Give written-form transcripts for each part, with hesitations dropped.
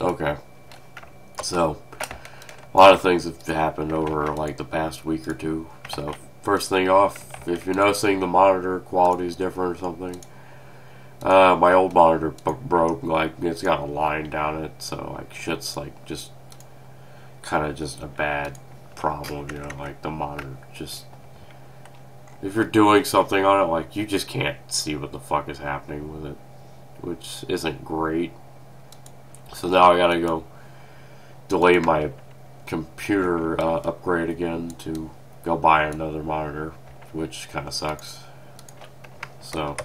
Okay. So, a lot of things have happened over like the past week or two. So, first thing off, if you're noticing the monitor quality is different or something, my old monitor broke. Like, it's got a line down it, so like shit's like just kind of just a bad problem, you know. Like the monitor just, if you're doing something on it, like you just can't see what the fuck is happening with it, which isn't great. So now I gotta go delay my computer upgrade again to go buy another monitor, which kind of sucks. So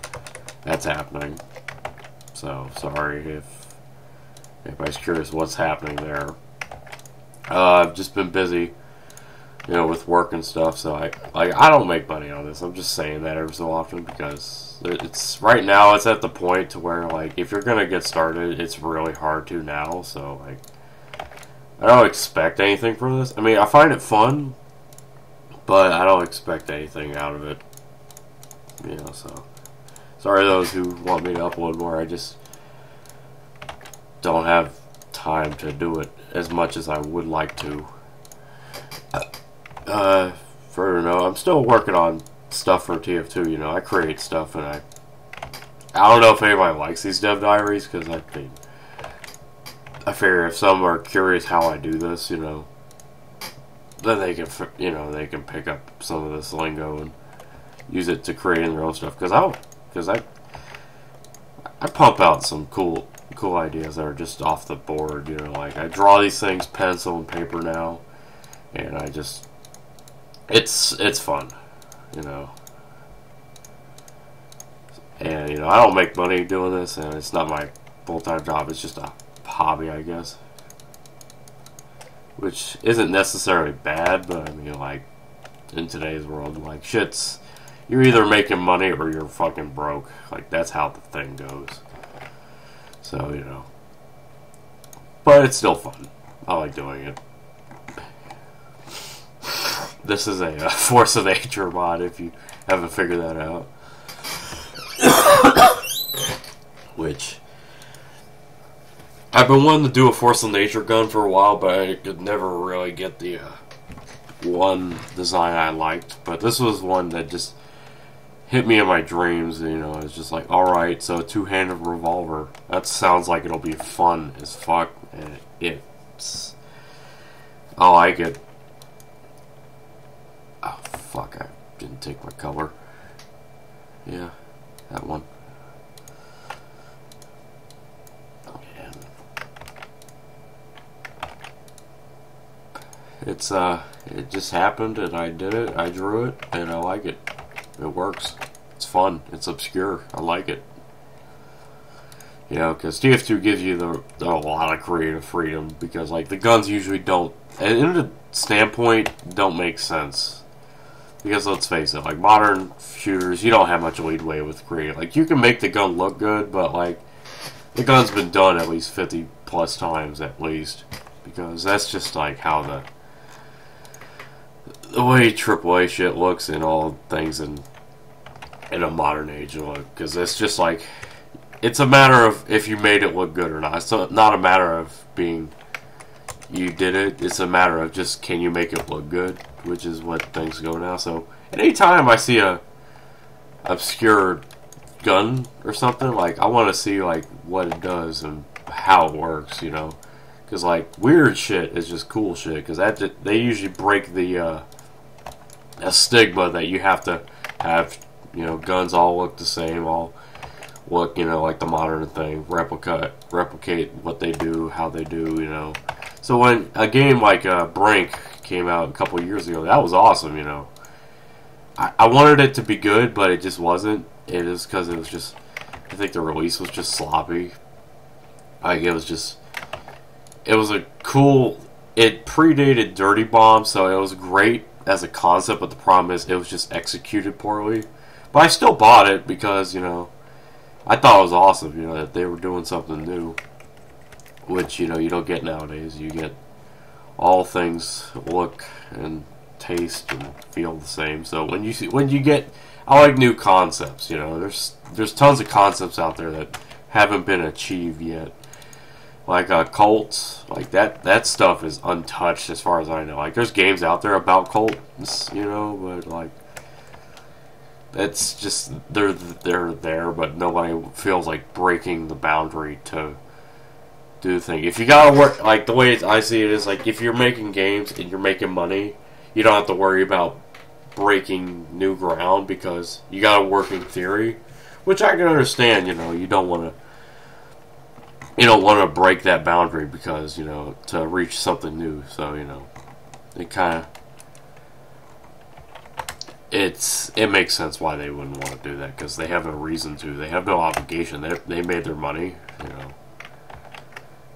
that's happening. So sorry if anybody's curious what's happening there. I've just been busy, you know, with work and stuff. So I don't make money on this. I'm just saying that every so often because it's right now. It's at the point to where like if you're gonna get started, it's really hard to now. So like I don't expect anything from this. I mean, I find it fun, but I don't expect anything out of it. You know, so sorry those who want me to upload more. I just don't have time to do it as much as I would like to. Further note, I'm still working on stuff for TF2. You know, I create stuff, and I don't know if anybody likes these dev diaries because I figure if some are curious how I do this, you know, then they can, you know, they can pick up some of this lingo and use it to create their own stuff. Because I pump out some cool ideas that are just off the board. You know, like I draw these things pencil and paper now, and I just it's fun, you know. And you know, I don't make money doing this, and it's not my full-time job. It's just a hobby, I guess, which isn't necessarily bad, but I mean, like in today's world, like shit's, you're either making money or you're fucking broke. Like that's how the thing goes. So you know, but it's still fun. I like doing it. This is a Force of Nature mod, if you haven't figured that out. Which I've been wanting to do a Force of Nature gun for a while, but I could never really get the one design I liked. But this was one that just hit me in my dreams. You know, it's just like, all right, so a two-handed revolver. That sounds like it'll be fun as fuck, and it's. I like it. Oh fuck! I didn't take my color. Yeah, that one. It's it just happened, and I did it. I drew it, and I like it. It works. It's fun. It's obscure. I like it. You know, because TF2 gives you a lot of creative freedom, because like the guns usually don't, and in the standpoint, don't make sense. Because let's face it, like modern shooters, you don't have much leadway with creative. Like you can make the gun look good, but like the gun's been done at least 50 plus times at least, because that's just like how the way AAA shit looks in all things in a modern age look. Because it's just like, it's a matter of if you made it look good or not. It's not a matter of being you did it. It's a matter of just, can you make it look good, which is what things go now. So anytime I see a obscure gun or something, like I want to see like what it does and how it works, you know. Because like weird shit is just cool shit, because that they usually break the a stigma that you have to have, you know, guns all look the same, all look, you know, like the modern thing, replicate what they do, how they do, you know. So when a game like Brink came out a couple years ago, that was awesome, you know. I wanted it to be good, but it just wasn't. It is because it was just, I think the release was just sloppy. Like it was a cool, it predated Dirty Bomb, so it was great as a concept, but the problem is it was just executed poorly. But I still bought it because, you know, I thought it was awesome, you know, that they were doing something new, which, you know, you don't get nowadays. You get all things look and taste and feel the same. So when you get, I like new concepts, you know, there's tons of concepts out there that haven't been achieved yet. like Colts, like that stuff is untouched as far as I know. Like there's games out there about Colts, you know, but like it's just they're there, but nobody feels like breaking the boundary to do the thing. If you gotta work, like the way I see it is like if you're making games and you're making money, you don't have to worry about breaking new ground because you got a working theory, which I can understand. You know, you don't want to break that boundary because to reach something new. So it kind of it makes sense why they wouldn't want to do that because they have no reason to. They have no obligation. They made their money,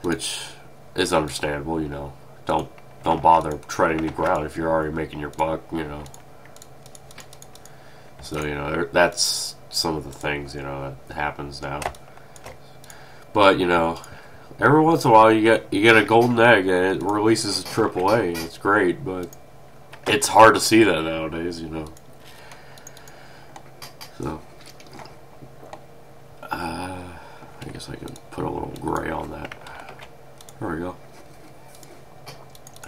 which is understandable. Don't bother treading new ground if you're already making your buck. So that's some of the things that happens now. But every once in a while you get a golden egg and it releases a AAA. It's great, but it's hard to see that nowadays. So I guess I can put a little gray on that. There we go.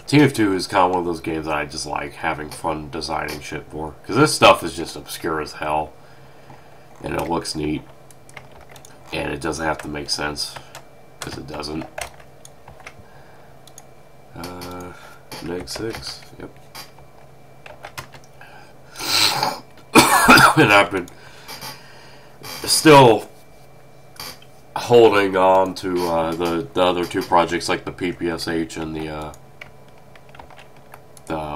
TF2 is kind of one of those games that I just like having fun designing shit for. Because this stuff is just obscure as hell. And it looks neat. And it doesn't have to make sense. Because it doesn't. Neg 6. Yep. And I've been still holding on to the other two projects like the PPSH and the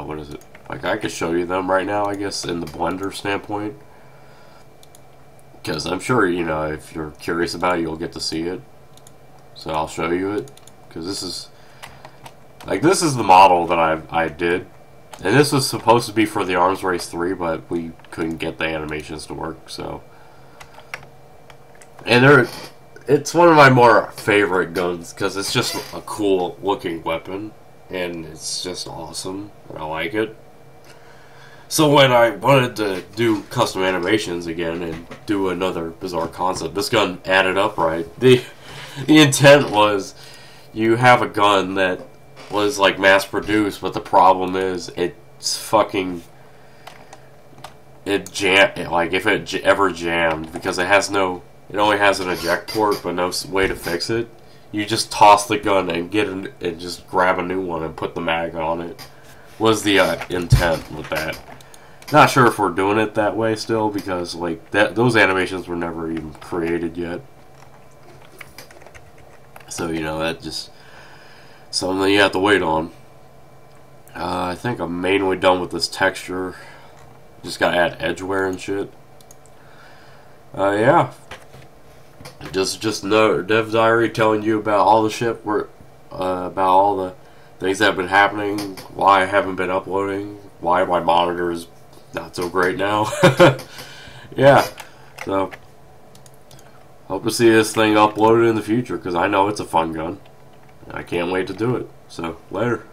what is it? Like I could show you them right now, I guess, in the Blender standpoint. Because I'm sure, if you're curious about it, you'll get to see it. So I'll show you it. Because this is the model that I did. And this was supposed to be for the Arms Race 3, but we couldn't get the animations to work, so. And it's one of my more favorite guns, because it's just a cool looking weapon. And it's just awesome, and I like it. So when I wanted to do custom animations again and do another bizarre concept, this gun added up right. The intent was you have a gun that was like mass produced, but the problem is it's fucking like if it ever jammed because it only has an eject port but no way to fix it. You just toss the gun and and just grab a new one and put the mag on it. Was the intent with that? Not sure if we're doing it that way still because like those animations were never even created yet. So that just something you have to wait on. I think I'm mainly done with this texture. Just gotta add edgeware and shit. Yeah. Just no Dev Diary telling you about all the shit about all the things that have been happening, why I haven't been uploading, why my monitor is not so great now. Yeah, so hope to see this thing uploaded in the future because I know it's a fun gun. I can't wait to do it. So later.